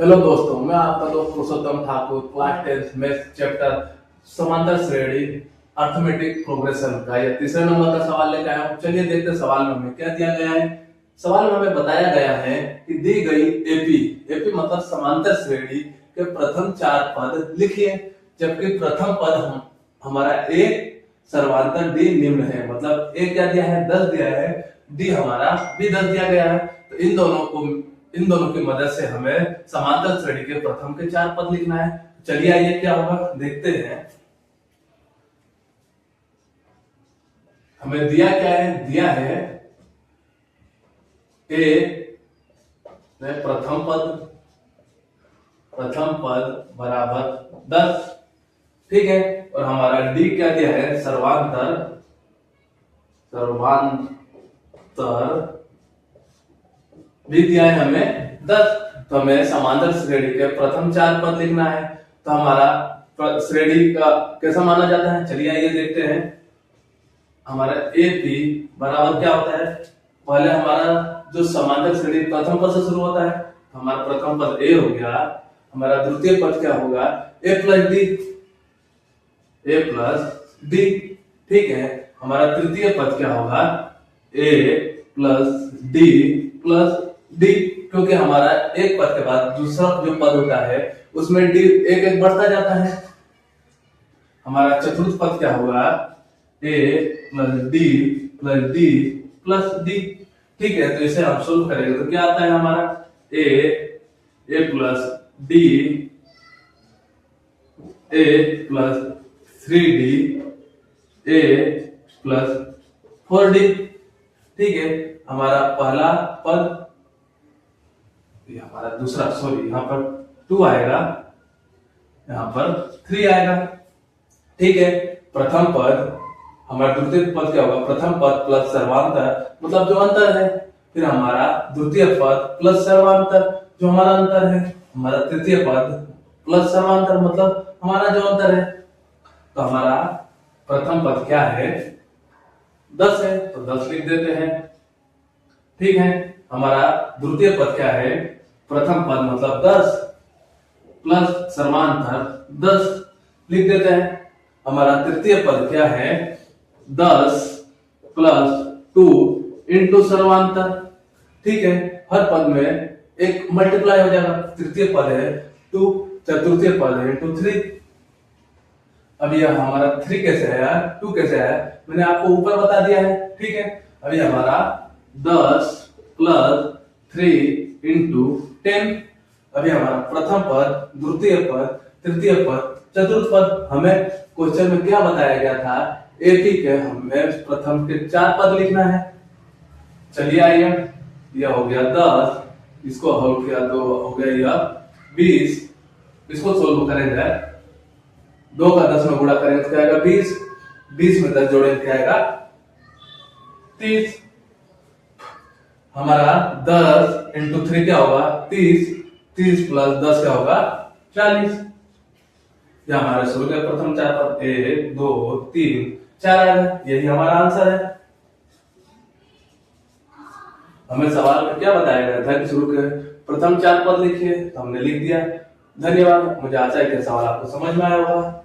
Hello दोस्तों, मैं आपका दोस्त पुरुषोत्तम ठाकुर क्लास 10 मैथ चैप्टर समांतर श्रेणी अर्थमेटिक प्रोग्रेशन का ये तीसरे नंबर का सवाल लेकर आया हूं। चलिए देखते हैं सवाल में हमें क्या दिया गया है। सवाल में हमें बताया गया है कि दी गई एपी मतलब समांतर श्रेणी के प्रथम चार पद लिखिए, जबकि प्रथम पद हमारा ए सर्वांतर डी निम्न है। मतलब ए क्या दिया है, 10 दिया है, डी हमारा भी 10 दिया गया है। तो इन दोनों की मदद से हमें समांतर श्रेणी के प्रथम के चार पद लिखना है। चलिए आइए क्या होगा देखते हैं। हमें दिया क्या है, दिया है ए प्रथम पद बराबर 10, ठीक है। और हमारा डी क्या दिया है, सर्वांतर भी दिया है हमें 10। तो हमें समांतर श्रेणी के प्रथम चार पद लिखना है। तो हमारा श्रेणी का कैसा माना जाता है, चलिए आइए देखते हैं। हमारा ए पी बराबर क्या होता है, पहले हमारा जो समांतर श्रेणी प्रथम पद से शुरू होता है, हमारा प्रथम पद ए हो गया। हमारा द्वितीय पद क्या होगा, ए प्लस डी, ठीक है। हमारा तृतीय पद क्या होगा, ए प्लस डी, क्योंकि हमारा एक पद के बाद दूसरा जो पद होता है उसमें डी एक एक बढ़ता जाता है। हमारा चतुर्थ पद क्या होगा, ए प्लस डी, ठीक है। तो इसे हम सोल्व करेंगे तो क्या आता है हमारा, ए प्लस डी, ए प्लस 3d, ए प्लस 4d, ठीक है। हमारा पहला पद हमारा दूसरा, सॉरी यहाँ पर 2 आएगा, यहाँ पर 3 आएगा, ठीक है। प्रथम पद हमारा द्वितीय पद क्या होगा, प्रथम पद प्लस सर्वांतर मतलब जो अंतर है, फिर हमारा द्वितीय पद प्लस सर्वांतर जो हमारा अंतर है, हमारा तृतीय पद प्लस सर्वांतर मतलब हमारा जो अंतर है। तो हमारा प्रथम पद क्या है, 10 है, तो 10 लिख देते हैं, ठीक है। हमारा द्वितीय पद क्या है, प्रथम पद मतलब 10 प्लस सर्वांतर 10 लिख देते हैं। हमारा तृतीय पद क्या है, 10 प्लस 2 इंटू सर्वांतर, ठीक है। हर पद में एक मल्टीप्लाई हो जाएगा, तृतीय पद है 2, चतुर्थी पद है 3। अब यह हमारा 3 कैसे आया, 2 कैसे आया, मैंने आपको ऊपर बता दिया है, ठीक है। अभी हमारा 10 प्लस 3 इंटू 10। अभी हमारा प्रथम पद, द्वितीय पद, तृतीय पद, चतुर्थ पद, हमें क्वेश्चन में क्या बताया गया था, एपी के हमें प्रथम के 4 पद लिखना है। चलिए आइए, यह हो गया 10, इसको हल किया तो हो गया यह 20, इसको सोल्व करेंगे, 2 का 10 में गुणा करेंगे तो क्या आएगा 20, 20 में 10 जोड़ेंगे क्या आएगा 30। हमारा 10 इंटू 3 क्या होगा 30, 30 प्लस 10 क्या होगा 40। यह हमारा शुरू के प्रथम चार पद 1 2 3 4 आ गए, यही हमारा आंसर है। हमें सवाल में क्या बताया गया था कि शुरू के प्रथम चार पद लिखिए, तो हमने लिख दिया। धन्यवाद, मुझे आशा है कि सवाल आपको समझ में आया होगा।